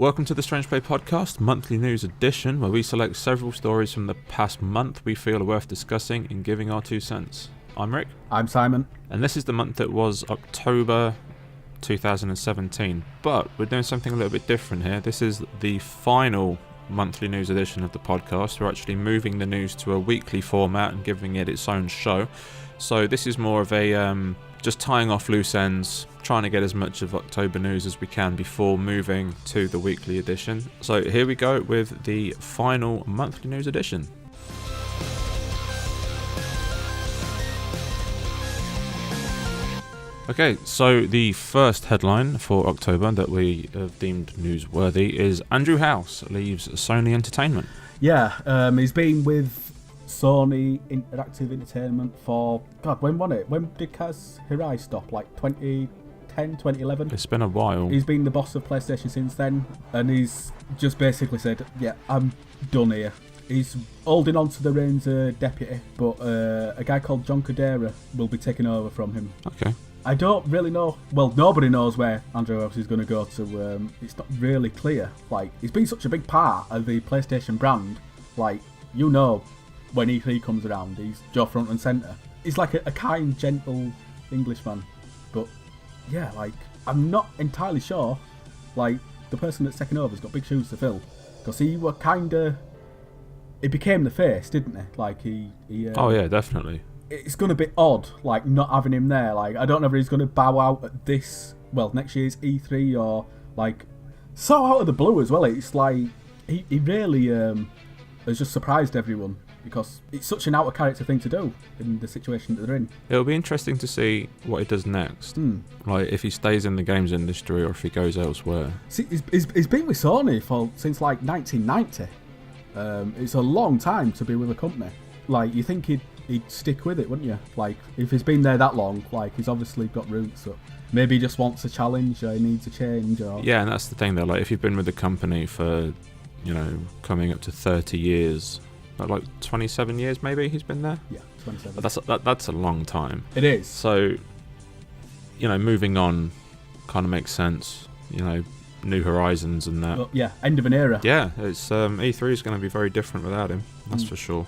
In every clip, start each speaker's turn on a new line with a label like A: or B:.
A: Welcome to the StrangePlay podcast, monthly news edition, where we select several stories from the past month we feel are worth discussing and giving our 2 cents. I'm Rik.
B: I'm Simon.
A: And this is the month that was October 2017, but we're doing something a little bit different here. This is the final monthly news edition of the podcast. We're actually moving the news to a weekly format and giving it its own show. So this is more of a just tying off loose ends, trying to get as much of October news as we can before moving to the weekly edition. So here we go with the final monthly news edition. Okay, so the first headline for October that we have deemed newsworthy is Andrew House leaves Sony Entertainment.
B: Yeah, he's been with Sony Interactive Entertainment for, God, when was it? When did Kaz Hirai stop? Like 2010, 2011?
A: It's been a while.
B: He's been the boss of PlayStation since then, and he's just basically said, yeah, I'm done here. He's holding on to the reins of deputy, but a guy called John Codera will be taking over from him.
A: Okay.
B: I don't really know. Well, nobody knows where Andrew House is going to go to. It's not really clear. Like, he's been such a big part of the PlayStation brand. Like, you know, when E3 comes around, he's Joe front and centre. He's like a kind, gentle Englishman. But, yeah, like, I'm not entirely sure. Like, the person that's taking over has got big shoes to fill. Because he were kind of... He became the face, didn't he? Like, he
A: oh, yeah, definitely.
B: It's going to be odd, like, not having him there. Like, I don't know if he's going to bow out at this, well, next year's E3 or, like, so out of the blue as well. It's like, he really has just surprised everyone because it's such an out-of-character thing to do in the situation that they're in.
A: It'll be interesting to see what he does next. Like, if he stays in the games industry or if he goes elsewhere.
B: See, he's been with Sony since, like, 1990. It's a long time to be with a company. Like, you think he'd stick with it, wouldn't you? Like, if he's been there that long, like, he's obviously got roots. So maybe he just wants a challenge or he needs a change. Or...
A: Yeah, and that's the thing though. Like, if you've been with the company for, you know, coming up to 30 years, like 27 years maybe he's been there.
B: Yeah, 27.
A: But that's a long time.
B: It is.
A: So, you know, moving on kind of makes sense. You know, new horizons and that.
B: Well, yeah, end of an era.
A: Yeah, it's E3 is going to be very different without him. That's for sure.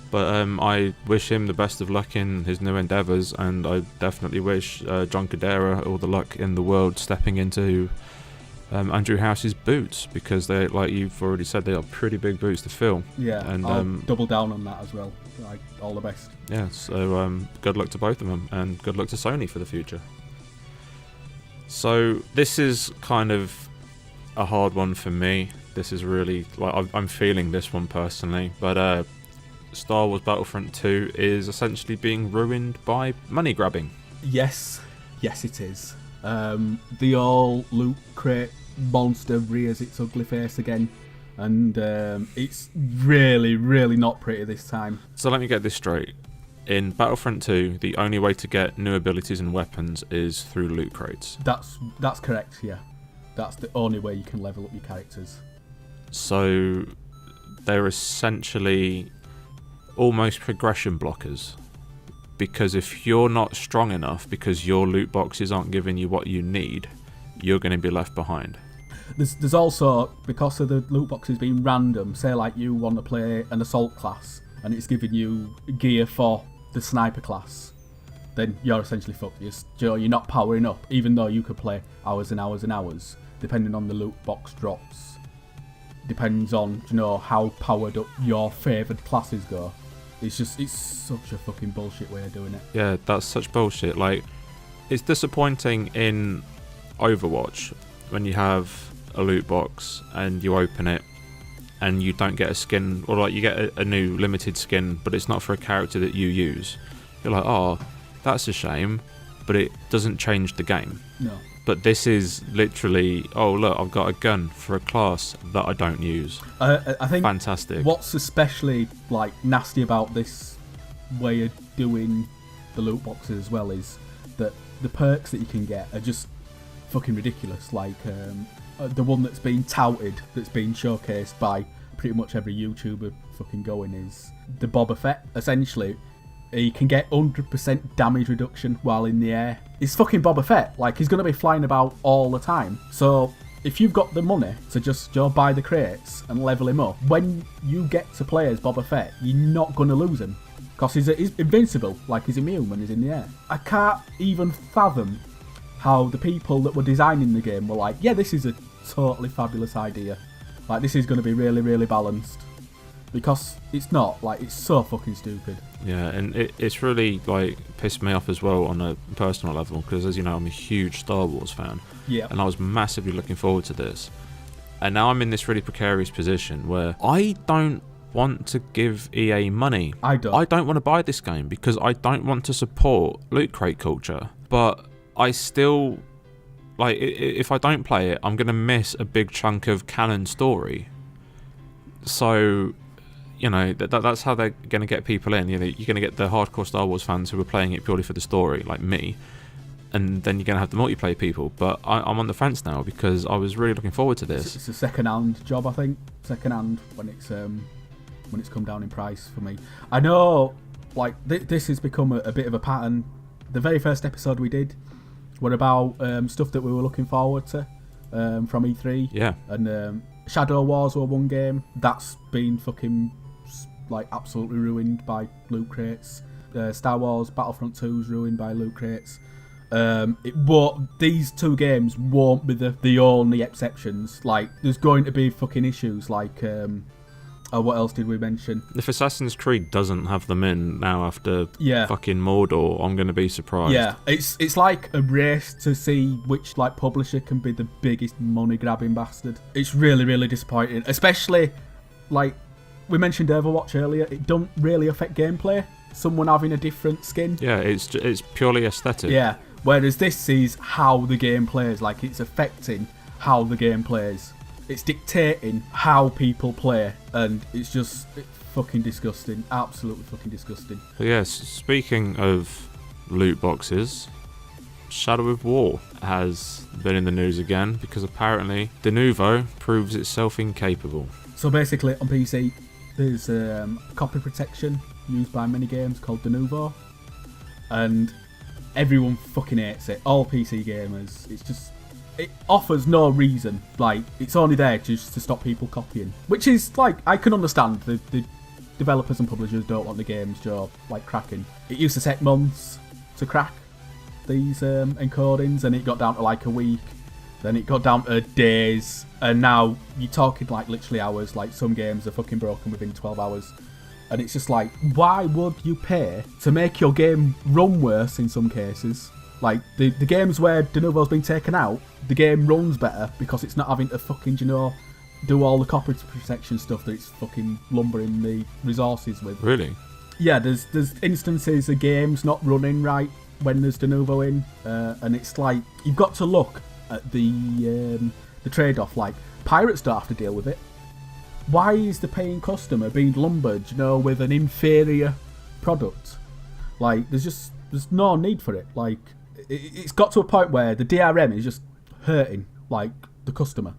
A: But I wish him the best of luck in his new endeavours, and I definitely wish John Codera all the luck in the world stepping into Andrew House's boots, because they, like you've already said, they are pretty big boots to fill.
B: Yeah, and I'll double down on that as well. Like, all the best.
A: Yeah, so good luck to both of them, and good luck to Sony for the future. So this is kind of a hard one for me. This is really, like, I'm feeling this one personally, but Star Wars Battlefront 2 is essentially being ruined by money grabbing.
B: Yes it is. The all loot crate monster rears its ugly face again, and it's really, really not pretty this time.
A: So let me get this straight. In Battlefront 2, the only way to get new abilities and weapons is through loot crates.
B: That's correct, yeah. That's the only way you can level up your characters.
A: So they're essentially almost progression blockers, because if you're not strong enough because your loot boxes aren't giving you what you need, you're going to be left behind.
B: There's also, because of the loot boxes being random, say like you want to play an assault class and it's giving you gear for the sniper class, then you're essentially fucked. You're not powering up, even though you could play hours and hours and hours, depending on the loot box drops. Depends on, you know, how powered up your favoured classes go. It's such a fucking bullshit way of doing it.
A: Yeah, that's such bullshit. Like, it's disappointing in Overwatch when you have a loot box and you open it and you don't get a skin, or like you get a new limited skin, but it's not for a character that you use. You're like, oh, that's a shame, but it doesn't change the game.
B: No.
A: But this is literally, oh look, I've got a gun for a class that I don't use.
B: I think
A: fantastic.
B: What's especially like nasty about this way of doing the loot boxes as well is that the perks that you can get are just fucking ridiculous. Like the one that's been touted, that's been showcased by pretty much every YouTuber fucking going, is the Boba Fett. Essentially, he can get 100% damage reduction while in the air. He's fucking Boba Fett. Like, he's going to be flying about all the time. So if you've got the money to just buy the crates and level him up, when you get to play as Boba Fett, you're not going to lose him. Because he's invincible, like he's immune when he's in the air. I can't even fathom how the people that were designing the game were like, yeah, this is a totally fabulous idea. Like, this is going to be really, really balanced. Because it's not. Like, it's so fucking stupid.
A: Yeah, and it's really, like, pissed me off as well on a personal level, because, as you know, I'm a huge Star Wars fan.
B: Yeah.
A: And I was massively looking forward to this. And now I'm in this really precarious position where I don't want to give EA money.
B: I don't
A: want to buy this game because I don't want to support loot crate culture. But I still, like, if I don't play it, I'm going to miss a big chunk of canon story. So, you know, that's how they're going to get people in. You know, you're going to get the hardcore Star Wars fans who are playing it purely for the story, like me. And then you're going to have the multiplayer people. But I'm on the fence now because I was really looking forward to this.
B: It's a second-hand job, I think. Second-hand when it's come down in price for me. I know, like, this has become a bit of a pattern. The very first episode we did were about stuff that we were looking forward to from E3.
A: Yeah.
B: And Shadow Wars were one game. That's been fucking, like, absolutely ruined by loot crates. Star Wars Battlefront 2's ruined by loot crates. These two games won't be the only exceptions. Like, there's going to be fucking issues like... what else did we mention?
A: If Assassin's Creed doesn't have them in now after
B: Yeah.
A: fucking Mordor, I'm going to be surprised.
B: Yeah, it's like a race to see which, like, publisher can be the biggest money-grabbing bastard. It's really, really disappointing. Especially, like, we mentioned Overwatch earlier. It don't really affect gameplay. Someone having a different skin.
A: Yeah, it's purely aesthetic.
B: Yeah, whereas this is how the game plays. Like, it's affecting how the game plays. It's dictating how people play, and it's fucking disgusting. Absolutely fucking disgusting.
A: But yes, speaking of loot boxes, Shadow of War has been in the news again because apparently Denuvo proves itself incapable.
B: So basically, on PC, there's copy protection used by many games called Denuvo, and everyone fucking hates it. All PC gamers. It offers no reason. Like, it's only there just to stop people copying. Which is, like, I can understand. The developers and publishers don't want the games like, cracking. It used to take months to crack these encodings, and it got down to, like, a week. Then it got down to days. And now you're talking, like, literally hours. Like, some games are fucking broken within 12 hours. And it's just like, why would you pay to make your game run worse in some cases? Like, the games where Denuvo's been taken out, the game runs better because it's not having to fucking, do all the copy protection stuff that it's fucking lumbering the resources with.
A: Really?
B: Yeah, there's instances of games not running right when there's Denuvo in, and it's like, you've got to look at the trade-off. Like, pirates don't have to deal with it. Why is the paying customer being lumbered, with an inferior product? Like, there's no need for it. Like, it's got to a point where the DRM is just hurting, like, the customer.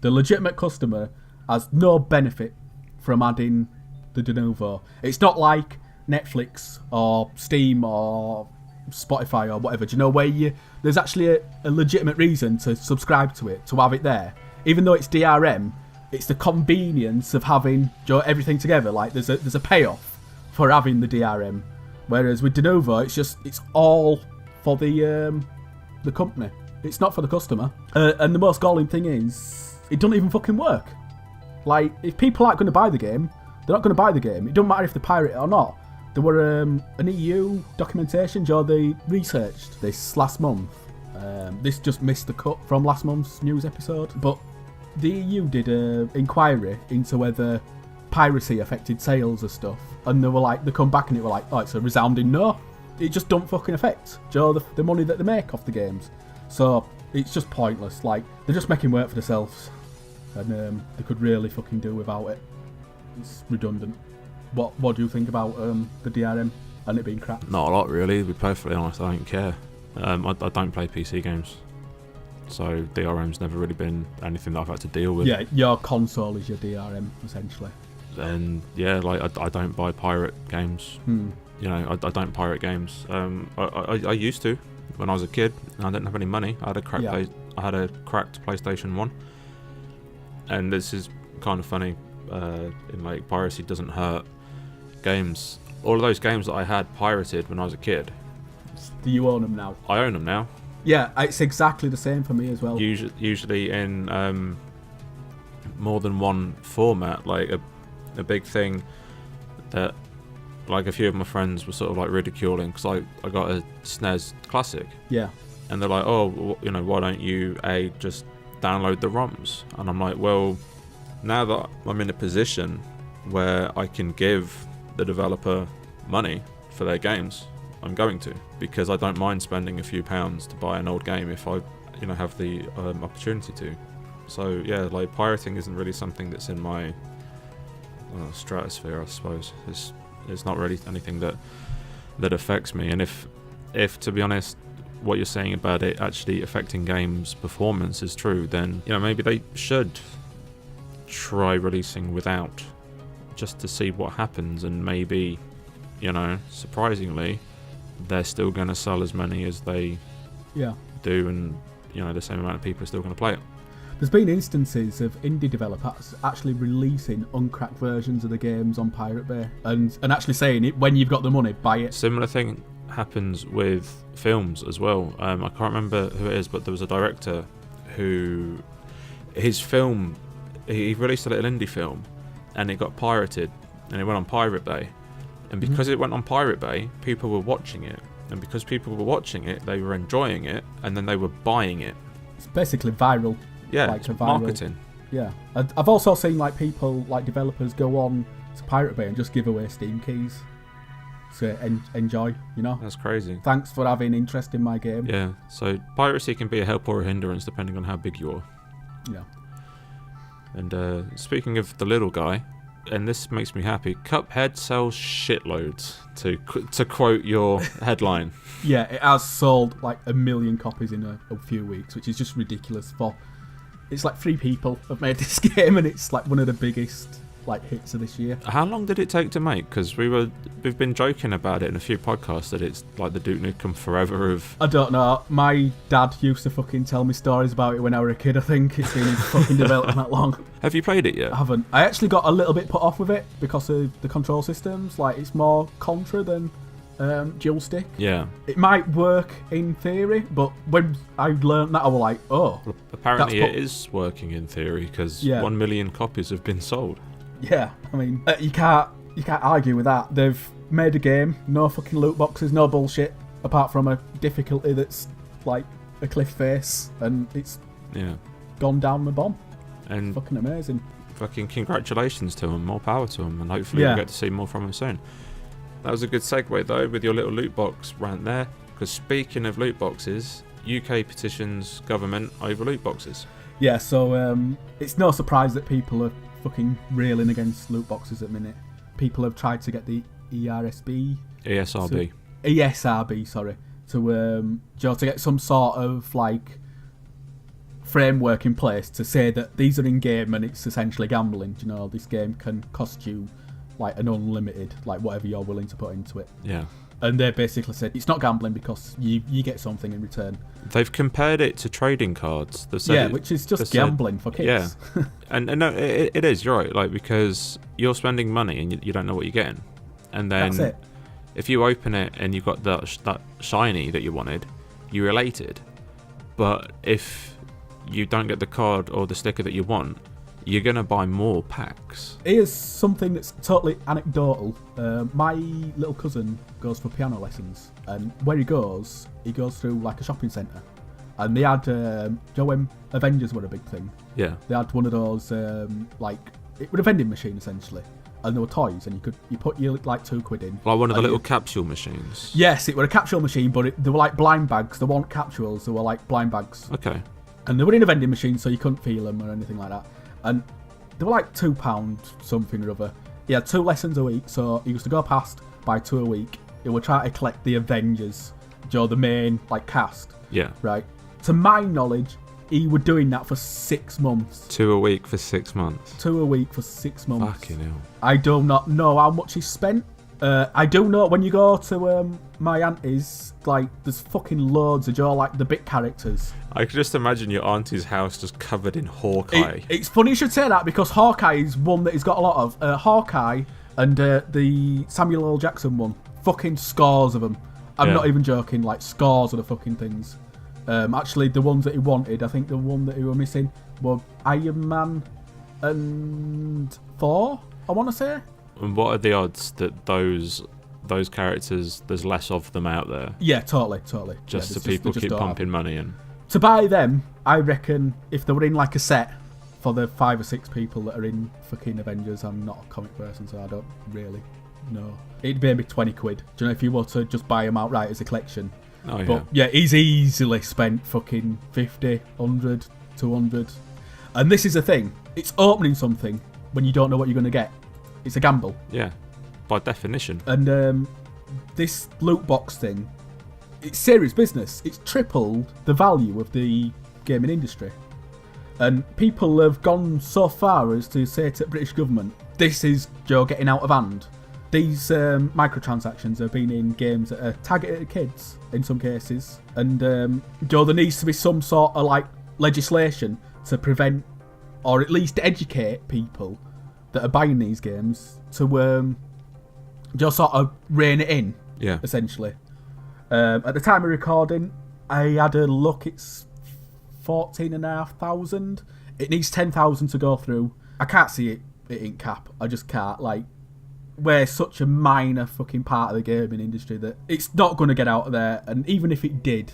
B: The legitimate customer has no benefit from adding the Denuvo. It's not like Netflix or Steam or Spotify or whatever, where there's actually a legitimate reason to subscribe to it, to have it there. Even though it's DRM, it's the convenience of having everything together. Like, there's a payoff for having the DRM. Whereas with Denuvo, it's all for the company. It's not for the customer. And the most galling thing is, it doesn't even fucking work. Like, if people aren't going to buy the game, they're not going to buy the game. It doesn't matter if they pirate it or not. There were an EU documentation, they researched this last month. This just missed the cut from last month's news episode. But the EU did an inquiry into whether piracy affected sales of stuff. And they come back and it were like, oh, it's a resounding no. It just don't fucking affect the money that they make off the games. So it's just pointless. Like, they're just making work for themselves, and they could really fucking do without it. It's redundant. What do you think about the DRM and it being crap?
A: Not a lot, really. To be perfectly honest, I don't care. I don't play PC games, so DRM's never really been anything that I've had to deal with.
B: Yeah, your console is your DRM essentially.
A: And yeah, like, I don't buy pirate games. I don't pirate games. I used to when I was a kid and I didn't have any money. I had a cracked PlayStation 1, and this is kind of funny, in like piracy doesn't hurt games. All of those games that I had pirated when I was a kid.
B: Do you own them now?
A: I own them now.
B: Yeah, it's exactly the same for me as well.
A: Usually in more than one format. Like a big thing that like a few of my friends were sort of like ridiculing because I got a SNES Classic.
B: Yeah.
A: And they're like, oh, you know, why don't you just download the ROMs? And I'm like, well, now that I'm in a position where I can give the developer money for their games, I'm going to, because I don't mind spending a few pounds to buy an old game if I, you know, have the opportunity to. So yeah, like pirating isn't really something that's in my stratosphere, I suppose. It's not really anything that affects me. And if to be honest, what you're saying about it actually affecting games' performance is true, then you know maybe they should try releasing without, just to see what happens, and maybe, you know, surprisingly, they're still going to sell as many as they do, and you know the same amount of people are still going to play it.
B: There's been instances of indie developers actually releasing uncracked versions of the games on Pirate Bay and actually saying it, when you've got the money, buy it.
A: Similar thing happens with films as well. I can't remember who it is, but there was a director who, his film, he released a little indie film and it got pirated and it went on Pirate Bay. And because it went on Pirate Bay, people were watching it. And because people were watching it, they were enjoying it, and then they were buying it.
B: It's basically viral.
A: Yeah,
B: like
A: it's
B: viral
A: marketing.
B: Yeah. I've also seen like people, like developers, go on to Pirate Bay and just give away Steam keys. So enjoy, you know?
A: That's crazy.
B: Thanks for having interest in my game.
A: Yeah, so piracy can be a help or a hindrance depending on how big you are.
B: Yeah.
A: And speaking of the little guy, and this makes me happy, Cuphead sells shitloads, to quote your headline.
B: Yeah, it has sold like 1 million copies in a few weeks, which is just ridiculous. It's like 3 people have made this game, and it's like one of the biggest like hits of this year.
A: How long did it take to make? Because we've been joking about it in a few podcasts that it's like the Duke Nukem Forever of...
B: I don't know. My dad used to fucking tell me stories about it when I was a kid, I think. It's been in fucking development that long.
A: Have you played it yet?
B: I haven't. I actually got a little bit put off with it because of the control systems. Like, it's more Contra than dual stick.
A: Yeah.
B: It might work in theory, but when I learned that, I was like, oh.
A: Well, apparently it is working in theory, because 1 million copies have been sold.
B: Yeah, I mean, you can't argue with that. They've made a game, no fucking loot boxes, no bullshit, apart from a difficulty that's like a cliff face, and it's gone down the bomb.
A: And
B: fucking amazing.
A: Fucking congratulations to them, more power to them, and hopefully we'll get to see more from them soon. That was a good segue though, with your little loot box rant there, because speaking of loot boxes, UK petitions government over loot boxes. Yeah,
B: so it's no surprise that people are fucking railing against loot boxes at the minute. People have tried to get the ESRB, to get some sort of like framework in place to say that these are in game and it's essentially gambling. You know, this game can cost you like an unlimited, like whatever you're willing to put into it.
A: Yeah.
B: And they basically said it's not gambling because you get something in return.
A: They've compared it to trading cards. They've said
B: which is just gambling for kids.
A: Yeah, and no, it is. You're right. Like, because you're spending money and you don't know what you're getting, and then
B: that's it.
A: If you open it and you've got that shiny that you wanted, you're elated. But if you don't get the card or the sticker that you want, you're going to buy more packs.
B: Here's something that's totally anecdotal. My little cousin goes for piano lessons, and where he goes through like a shopping centre. And they had, when Avengers were a big thing, they had one of those, like, it was a vending machine essentially. And there were toys, and you put your like £2 in.
A: Like one of the little capsule machines?
B: Yes, it was a capsule machine, but they were like blind bags. They weren't capsules, they were like blind bags.
A: Okay.
B: And they were in a vending machine, so you couldn't feel them or anything like that. And they were like £2 something or other. He had 2 lessons a week, so he used to go past, buy 2 a week. He would try to collect the Avengers, the main like cast.
A: Yeah.
B: Right. To my knowledge, he was doing that for 6 months.
A: 2 a week for 6 months.
B: 2 a week for 6 months.
A: Fucking hell.
B: I do not know how much he spent, I do know when you go to my auntie's, like, there's fucking loads of like the bit characters.
A: I could just imagine your auntie's house just covered in Hawkeye.
B: It's funny you should say that because Hawkeye is one that he's got a lot of. Hawkeye and the Samuel L. Jackson one, fucking scores of them. I'm not even joking, like scores of the fucking things. Actually, the ones that he wanted, I think the one that he were missing were Iron Man and Thor, I want to say.
A: And what are the odds that those characters, there's less of them out there?
B: Yeah, totally.
A: Just so people keep pumping money in.
B: To buy them, I reckon if they were in like a set for the 5 or 6 people that are in fucking Avengers, I'm not a comic person, so I don't really know. It'd be maybe 20 quid. Do you know if you were to just buy them outright as a collection?
A: Oh, yeah.
B: But yeah, he's easily spent fucking 50, 100, 200. And this is the thing. It's opening something when you don't know what you're going to get. It's a gamble.
A: Yeah, by definition.
B: And this loot box thing, it's serious business. It's tripled the value of the gaming industry. And people have gone so far as to say to the British government, this is getting out of hand. These microtransactions have been in games that are targeted at kids in some cases. And there needs to be some sort of like legislation to prevent or at least educate people that are buying these games to just sort of rein it in, essentially. At the time of recording, I had a look, it's 14,500. It needs 10,000 to go through. I can't see it in cap. I just can't. Like, we're such a minor fucking part of the gaming industry that it's not going to get out of there. And even if it did,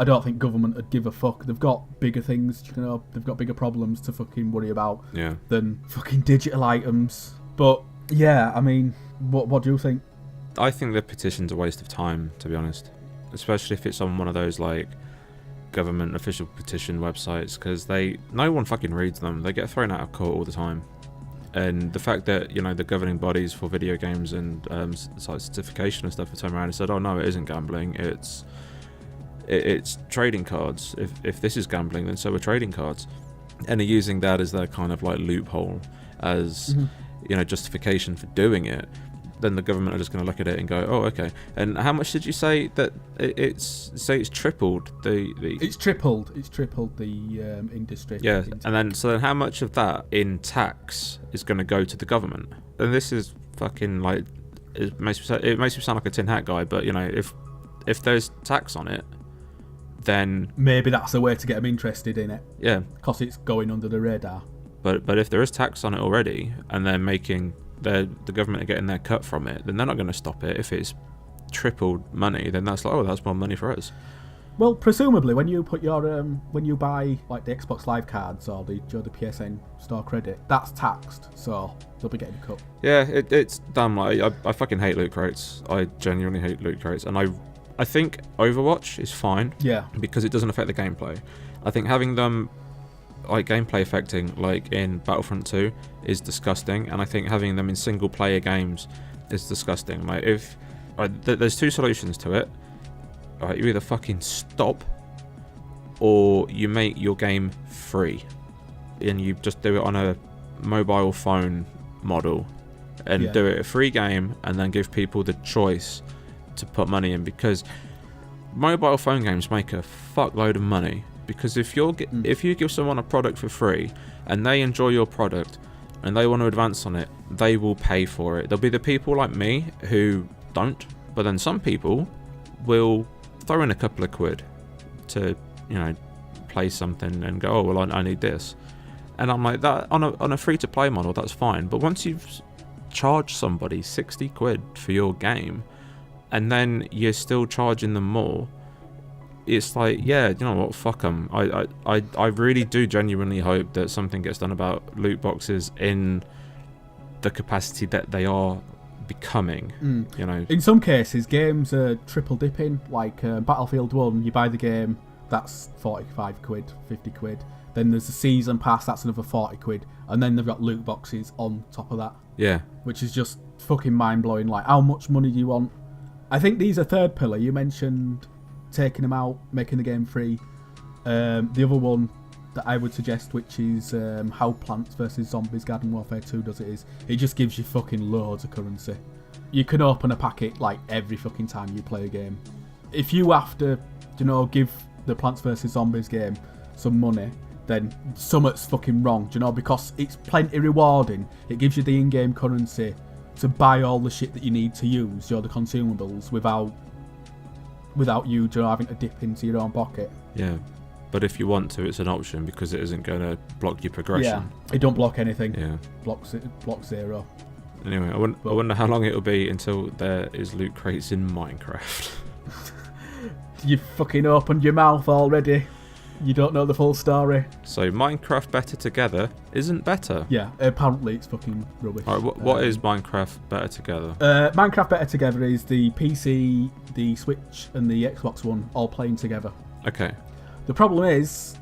B: I don't think government would give a fuck. They've got bigger things, they've got bigger problems to fucking worry about than fucking digital items. But yeah, I mean, what do you think?
A: I think the petition's a waste of time, to be honest. Especially if it's on one of those like government official petition websites, because no one fucking reads them. They get thrown out of court all the time. And the fact that, the governing bodies for video games and certification and stuff have turned around and said, oh no, it isn't gambling, it's trading cards. If this is gambling, then so are trading cards. And they're using that as their kind of like loophole as justification for doing it. Then the government are just going to look at it and go, oh, okay. And how much did you say that it's tripled
B: It's tripled the industry.
A: Yeah, and then how much of that in tax is going to go to the government? And this is fucking like, it makes me sound like a tin hat guy, but if there's tax on it, then
B: maybe that's a way to get them interested in it.
A: Yeah,
B: because it's going under the radar.
A: But if there is tax on it already, and they're making the government are getting their cut from it, then they're not going to stop it. If it's tripled money, then that's like, oh, that's more money for us.
B: Well, presumably when you put your when you buy like the Xbox Live cards or the PSN store credit, that's taxed, so they'll be getting a cut.
A: Yeah, it's damn like I fucking hate loot crates. I genuinely hate loot crates, and I think Overwatch is fine.
B: Yeah, because
A: it doesn't affect the gameplay. I think having them like gameplay affecting like in Battlefront 2 is disgusting, and I think having them in single player games is disgusting. Like if there's two solutions to it. You either fucking stop or you make your game free and you just do it on a mobile phone model and do it a free game and then give people the choice to put money in, because mobile phone games make a fuckload of money. Because if you give someone a product for free and they enjoy your product and they want to advance on it, they will pay for it. There'll be the people like me who don't, but then some people will throw in a couple of quid to, play something and go, oh, well, I need this. And I'm like, that on a free-to-play model, that's fine. But once you've charged somebody 60 quid for your game and then you're still charging them more, it's like, yeah, you know what, fuck them. I really do genuinely hope that something gets done about loot boxes in the capacity that they are becoming.
B: In some cases, games are triple dipping. Like Battlefield 1, you buy the game, that's 45 quid, 50 quid. Then there's a season pass, that's another 40 quid. And then they've got loot boxes on top of that.
A: Yeah.
B: Which is just fucking mind-blowing. Like, how much money do you want? I think these are third pillar. You mentioned taking them out, making the game free. The other one that I would suggest, which is how Plants vs Zombies Garden Warfare 2 does it, is it just gives you fucking loads of currency. you can open a packet like every fucking time you play a game. If you have to, give the Plants vs Zombies game some money, then something's fucking wrong, because it's plenty rewarding. It gives you the in-game currency to buy all the shit that you need to use, the consumables, without you having to dip into your own pocket.
A: Yeah, but if you want to, it's an option because it isn't going to block your progression.
B: Yeah, it don't block anything.
A: Yeah.
B: Blocks zero.
A: Anyway, I wonder how long it'll be until there is loot crates in Minecraft.
B: You fucking opened your mouth already. You don't know the full story.
A: So Minecraft Better Together isn't better.
B: Yeah, apparently it's fucking rubbish.
A: Alright, what is Minecraft Better Together?
B: Minecraft Better Together is the PC, the Switch, and the Xbox One all playing together.
A: Okay.
B: The problem is,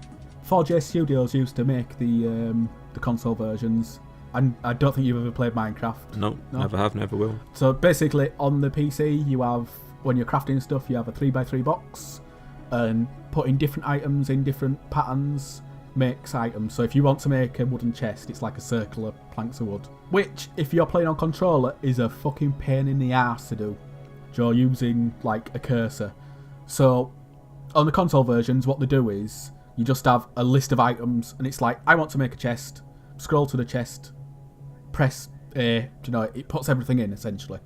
B: 4J Studios used to make the console versions, and I don't think you've ever played Minecraft.
A: No, never have, never will.
B: So basically, on the PC, you have, when you're crafting stuff, you have a 3x3 box, and putting different items in different patterns makes items. So if you want to make a wooden chest, it's like a circle of planks of wood, which, if you're playing on controller, is a fucking pain in the ass to do. You're using like a cursor. So on the console versions, what they do is you just have a list of items, and it's like, I want to make a chest. Scroll to the chest, press A. It puts everything in essentially.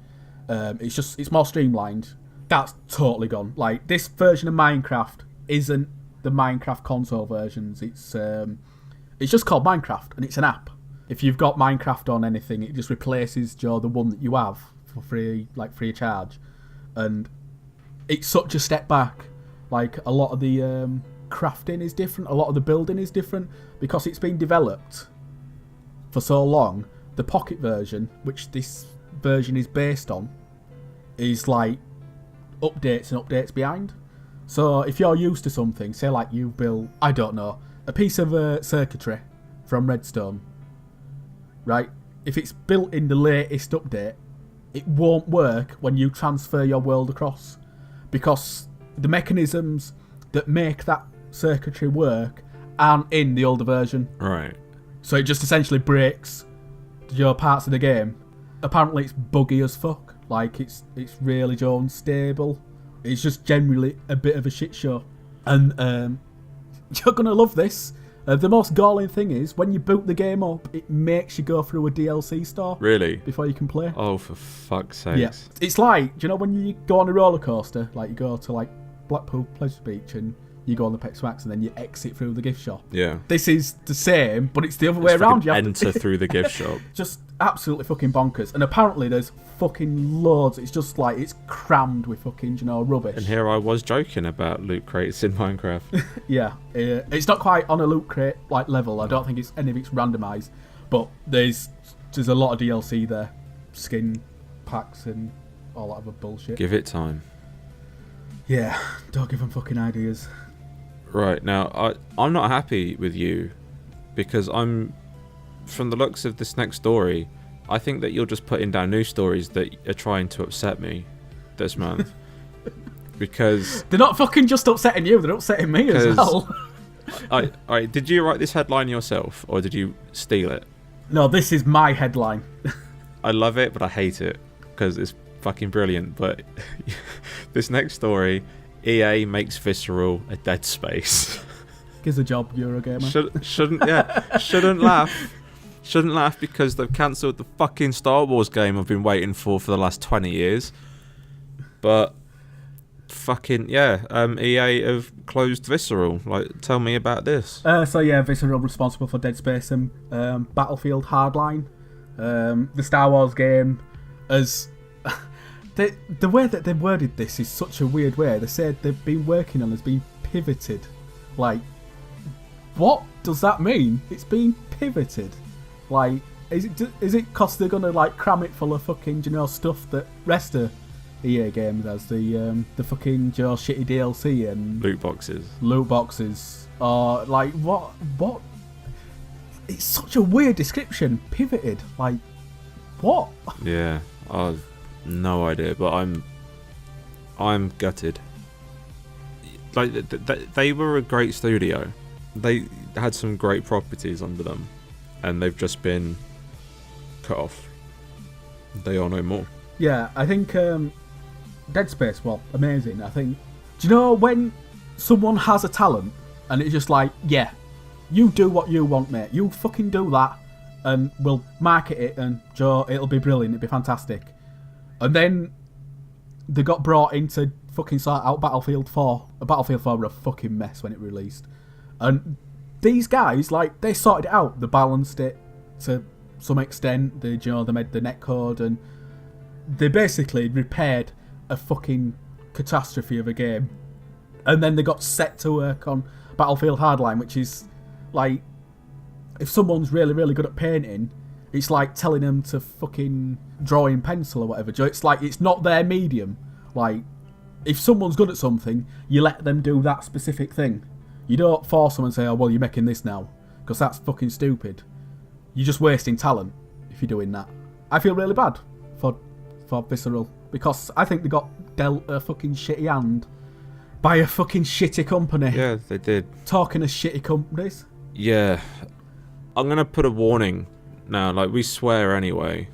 B: It's more streamlined. That's totally gone. Like, this version of Minecraft isn't the Minecraft console versions. It's just called Minecraft, and it's an app. If you've got Minecraft on anything, it just replaces the one that you have for free of charge. And it's such a step back. Like, a lot of the crafting is different, a lot of the building is different, because it's been developed for so long. The Pocket version, which this version is based on, is like updates and updates behind. So if you're used to something, say like you've built, I don't know, a piece of circuitry from Redstone, right? If it's built in the latest update, it won't work when you transfer your world across, because the mechanisms that make that circuitry work aren't in the older version.
A: Right.
B: So it just essentially breaks your parts of the game. Apparently it's buggy as fuck. Like, it's really unstable. It's just generally a bit of a shit show. And you're going to love this. The most galling thing is, when you boot the game up, it makes you go through a DLC store.
A: Really?
B: Before you can play.
A: Oh, for fuck's sake.
B: Yeah. It's like, when you go on a roller coaster, like you go to like Blackpool Pleasure Beach and you go on the Pex Max and then you exit through the gift shop.
A: Yeah.
B: This is the same, but it's the other way around. You
A: enter through the gift shop.
B: Just absolutely fucking bonkers. And apparently there's fucking loads. It's just like, it's crammed with fucking, rubbish.
A: And here I was joking about loot crates in Minecraft.
B: Yeah. It's not quite on a loot crate like level. I don't think any of it's randomised. But there's a lot of DLC there. Skin packs and all that other bullshit.
A: Give it time.
B: Yeah. Don't give them fucking ideas.
A: Right, now, I'm not happy with you, because from the looks of this next story, I think that you're just putting down news stories that are trying to upset me this month. Because
B: they're not fucking just upsetting you, they're upsetting me as well.
A: Did you write this headline yourself, or did you steal it?
B: No, this is my headline.
A: I love it, but I hate it, because it's fucking brilliant. But this next story... EA makes Visceral a Dead Space.
B: Gives a job, Eurogamer.
A: Shouldn't laugh. Shouldn't laugh, because they've cancelled the fucking Star Wars game I've been waiting for the last 20 years. But fucking EA have closed Visceral. Like, tell me about this.
B: Visceral responsible for Dead Space and Battlefield Hardline. The Star Wars game as the way that they worded this is such a weird way. They said they've been working on has been pivoted. Like, what does that mean? It's been pivoted. Like, is it because they're gonna like cram it full of fucking stuff that rest of EA games has, the fucking shitty DLC and
A: loot boxes,
B: or like what? It's such a weird description. Pivoted, like what?
A: Yeah, I've no idea, but I'm gutted. Like they were a great studio. They had some great properties under them, and they've just been cut off. They are no more.
B: Yeah, I think Dead Space, well, amazing. I think, do you know when someone has a talent and it's just like, yeah, you do what you want, mate. You fucking do that and we'll market it and Joe, it'll be brilliant, it'll be fantastic. And then they got brought in to fucking sort out Battlefield 4. Battlefield 4 were a fucking mess when it released. And these guys, like, they sorted it out. They balanced it to some extent. They made the netcode and they basically repaired a fucking catastrophe of a game. And then they got set to work on Battlefield Hardline, which is like, if someone's really, really good at painting, it's like telling them to fucking draw in pencil or whatever. It's like, it's not their medium. Like, if someone's good at something, you let them do that specific thing. You don't force them and say, oh, well, you're making this now. Because that's fucking stupid. You're just wasting talent if you're doing that. I feel really bad for Visceral. Because I think they got dealt a fucking shitty hand by a fucking shitty company.
A: Yeah, they did.
B: Talking of shitty companies.
A: Yeah. I'm going to put a warning now. Like, we swear anyway.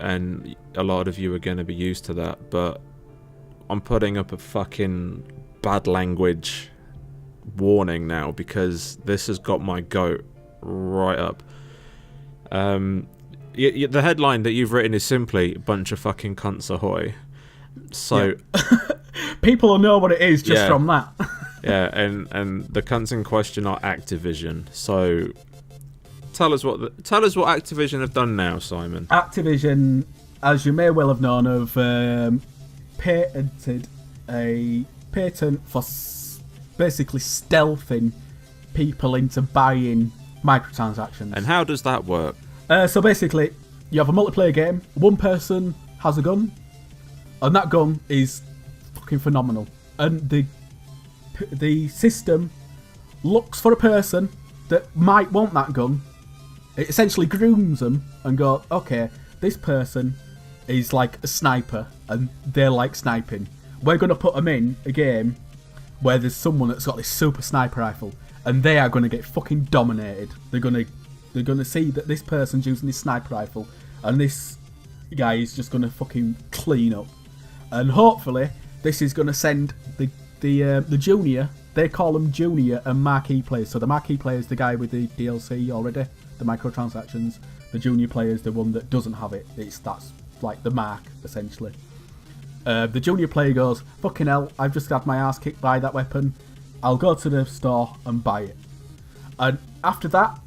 A: And a lot of you are going to be used to that. But I'm putting up a fucking bad language warning now. Because this has got my goat right up. The headline that you've written is simply "Bunch of fucking cunts ahoy." So
B: yeah. People will know what it is just from that.
A: Yeah, and the cunts in question are Activision. So tell us what Activision have done now, Simon.
B: Activision, as you may well have known, have patented a patent for basically stealthing people into buying microtransactions.
A: And how does that work?
B: So basically, you have a multiplayer game. One person has a gun, and that gun is fucking phenomenal. And the system looks for a person that might want that gun. It essentially grooms them and go, okay, this person is like a sniper, and they like sniping. We're going to put them in a game where there's someone that's got this super sniper rifle, and they are going to get fucking dominated. They're going to see that this person's using this sniper rifle, and this guy is just going to fucking clean up. And hopefully, this is going to send the junior, they call them junior and marquee players. So the marquee player is the guy with the DLC already, the microtransactions. The junior player is the one that doesn't have it. That's like the mark, essentially. The junior player goes, fucking hell, I've just had my ass kicked by that weapon. I'll go to the store and buy it. And after that,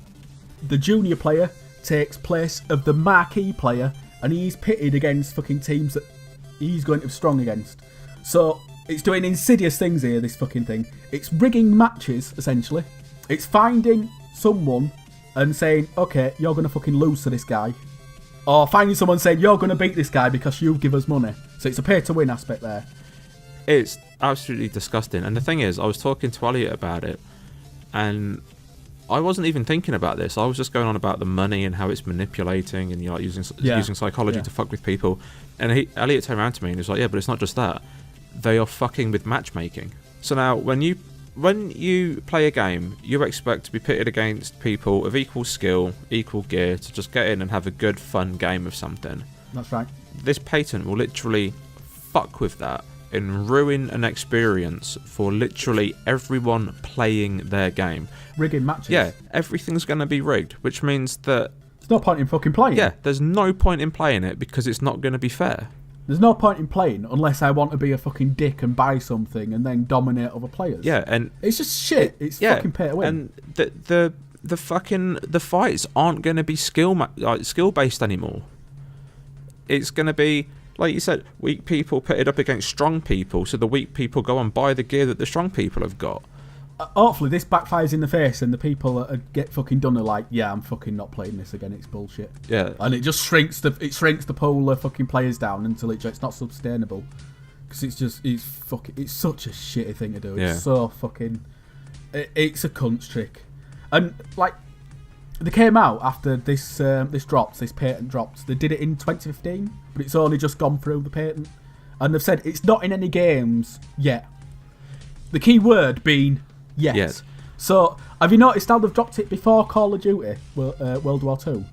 B: the junior player takes place of the marquee player, and he's pitted against fucking teams that he's going to be strong against. So it's doing insidious things here, this fucking thing. It's rigging matches, essentially. It's finding someone and saying, okay, you're going to fucking lose to this guy. Or finding someone saying, you're going to beat this guy because you give us money. So it's a pay-to-win aspect there.
A: It's absolutely disgusting. And the thing is, I was talking to Elliot about it, and I wasn't even thinking about this. I was just going on about the money and how it's manipulating and using psychology to fuck with people. And Elliot turned around to me and he was like, yeah, but it's not just that. They are fucking with matchmaking. So now, when you play a game, you expect to be pitted against people of equal skill, equal gear, to just get in and have a good, fun game of something.
B: That's right.
A: This patent will literally fuck with that and ruin an experience for literally everyone playing their game.
B: Rigging matches.
A: Yeah, everything's going to be rigged, which means that
B: there's no point in fucking playing.
A: Yeah, there's no point in playing it because it's not going to be fair.
B: There's no point in playing unless I want to be a fucking dick and buy something and then dominate other players.
A: Yeah, and
B: it's just shit. It's fucking pay to win.
A: And the fights aren't going to be skill based anymore. It's going to be, like you said, weak people pitted up against strong people, so the weak people go and buy the gear that the strong people have got.
B: Hopefully this backfires in the face and the people that get fucking done are like, yeah, I'm fucking not playing this again, it's bullshit.
A: Yeah.
B: And it just shrinks the pool of fucking players down until it's not sustainable. Because it's such a shitty thing to do. It's so fucking, it's a cunt trick. And like, they came out after this patent dropped. They did it in 2015, but it's only just gone through the patent. And they've said it's not in any games yet. The key word being yes. So, have you noticed how they've dropped it before Call of Duty World War II?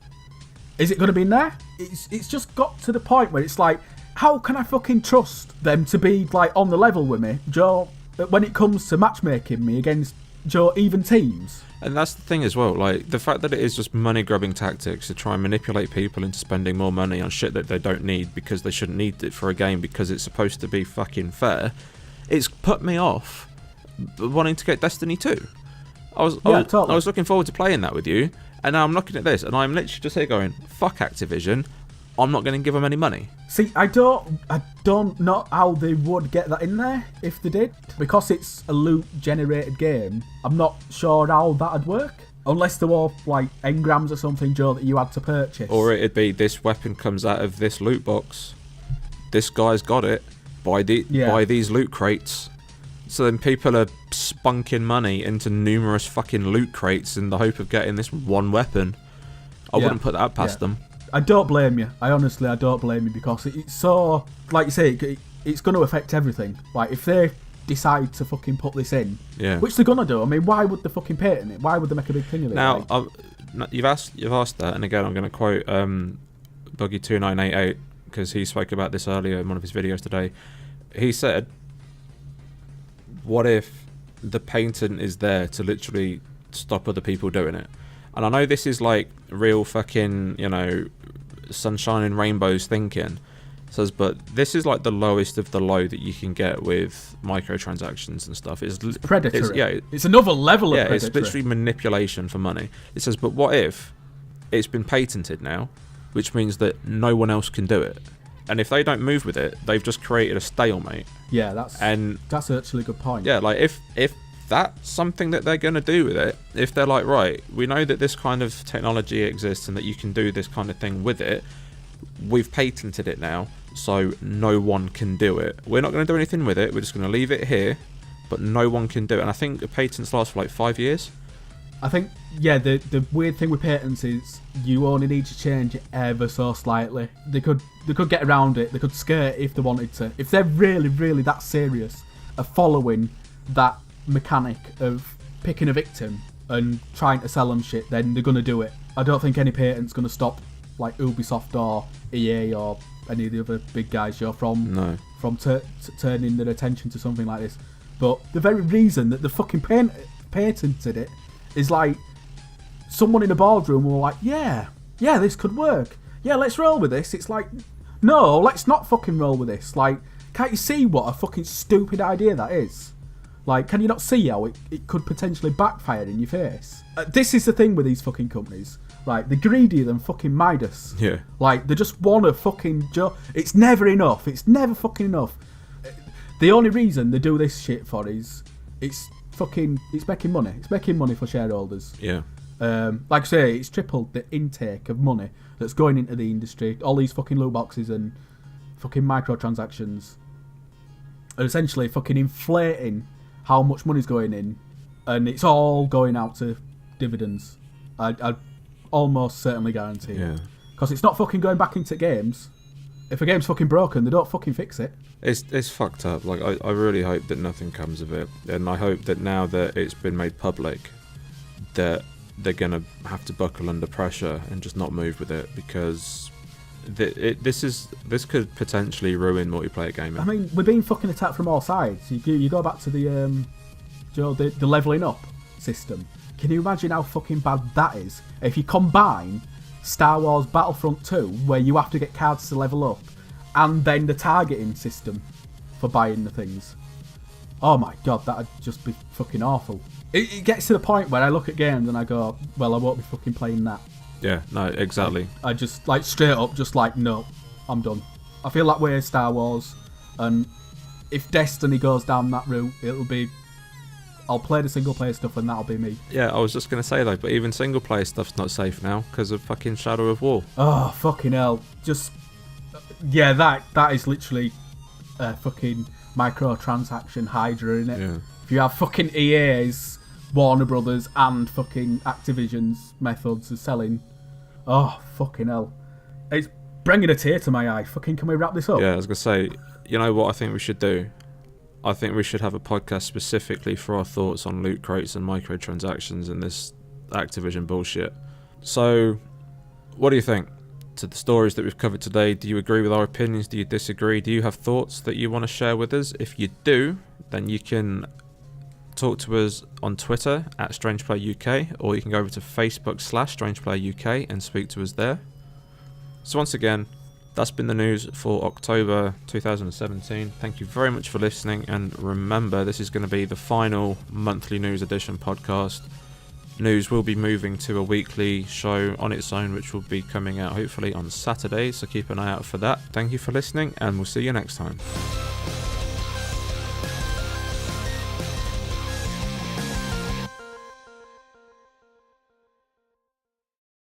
B: Is it going to be in there? It's just got to the point where it's like, how can I fucking trust them to be like on the level with me, Joe, when it comes to matchmaking me against Joe even teams?
A: And that's the thing as well, like, the fact that it is just money-grubbing tactics to try and manipulate people into spending more money on shit that they don't need because they shouldn't need it for a game because it's supposed to be fucking fair, it's put me off wanting to get Destiny 2. I was looking forward to playing that with you, and now I'm looking at this, and I'm literally just here going, fuck Activision, I'm not going to give them any money.
B: See, I don't know how they would get that in there if they did. Because it's a loot-generated game, I'm not sure how that'd work. Unless there were, like, engrams or something, Joe, that you had to purchase.
A: Or it'd be, this weapon comes out of this loot box. This guy's got it. Buy these loot crates. So then people are spunking money into numerous fucking loot crates in the hope of getting this one weapon. I wouldn't put that past them.
B: I don't blame you. I don't blame you, because it's so, like you say, it's going to affect everything. Like, if they decide to fucking put this in, which they're going to do, I mean, why would they fucking patent it? Why would they make a big thing of it?
A: Now, you've asked that, and again, I'm going to quote Buggy2988, because he spoke about this earlier in one of his videos today. He said, what if the patent is there to literally stop other people doing it? And I know this is like real fucking, sunshine and rainbows thinking. Says, but this is like the lowest of the low that you can get with microtransactions and stuff. It's
B: predatory. It's another level of predatory.
A: It's literally manipulation for money. It says, but what if it's been patented now, which means that no one else can do it? And if they don't move with it, they've just created a stalemate.
B: Yeah, that's actually a good point.
A: Yeah, like if that's something that they're going to do with it, if they're like, right, we know that this kind of technology exists and that you can do this kind of thing with it, we've patented it now, so no one can do it. We're not going to do anything with it, we're just going to leave it here, but no one can do it. And I think the patents last for like 5 years.
B: I think, the weird thing with patents is you only need to change it ever so slightly. They could get around it, they could skirt it if they wanted to. If they're really, really that serious of following that mechanic of picking a victim and trying to sell them shit, then they're going to do it. I don't think any patent's going to stop like Ubisoft or EA or any of the other big guys from turning their attention to something like this. But the very reason that the fucking patented it is like someone in a boardroom were like, yeah, this could work. Yeah, let's roll with this. It's like, no, let's not fucking roll with this. Like, can't you see what a fucking stupid idea that is? Like, can you not see how it could potentially backfire in your face? This is the thing with these fucking companies. Like, they're greedier than fucking Midas.
A: Yeah.
B: Like, they just want to fucking... It's never enough. It's never fucking enough. The only reason they do this shit for is... It's making money. It's making money for shareholders.
A: Yeah.
B: Like I say, it's tripled the intake of money that's going into the industry. All these fucking loot boxes and fucking microtransactions are essentially fucking inflating how much money's going in, and it's all going out to dividends. I'd almost certainly guarantee.
A: Yeah.
B: Because it's not fucking going back into games. If a game's fucking broken, they don't fucking fix it.
A: It's fucked up. Like, I really hope that nothing comes of it, and I hope that now that it's been made public, that they're gonna have to buckle under pressure and just not move with it, because this could potentially ruin multiplayer gaming.
B: I mean, we're being fucking attacked from all sides. You go back to the leveling up system. Can you imagine how fucking bad that is? If you combine Star Wars Battlefront 2, where you have to get cards to level up, and then the targeting system for buying the things. Oh my god, that'd just be fucking awful. It gets to the point where I look at games and I go, well, I won't be fucking playing that.
A: Yeah, no, exactly.
B: I just, like, straight up, just like, no, I'm done. I feel that way with Star Wars, and if Destiny goes down that route, I'll play the single player stuff and that'll be me.
A: Yeah, I was just going to say though, but even single player stuff's not safe now because of fucking Shadow of War.
B: Oh, fucking hell. Just, yeah, that is literally a fucking microtransaction hydra, isn't it?
A: Yeah.
B: If you have fucking EA's, Warner Brothers and fucking Activision's methods of selling, oh, fucking hell. It's bringing a tear to my eye. Fucking, can we wrap this up?
A: Yeah, I was going to say, you know what I think we should do? I think we should have a podcast specifically for our thoughts on loot crates and microtransactions and this Activision bullshit. So, what do you think? to the stories that we've covered today. Do you agree with our opinions? Do you disagree? Do you have thoughts that you want to share with us? If you do, then you can talk to us on Twitter at StrangePlay UK, or you can go over to Facebook/StrangePlay UK and speak to us there. So once again, that's been the news for October 2017. Thank you very much for listening, and remember, this is going to be the final monthly news edition podcast. News will be moving to a weekly show on its own, which will be coming out hopefully on Saturday, so keep an eye out for that. Thank you for listening, and we'll see you next time.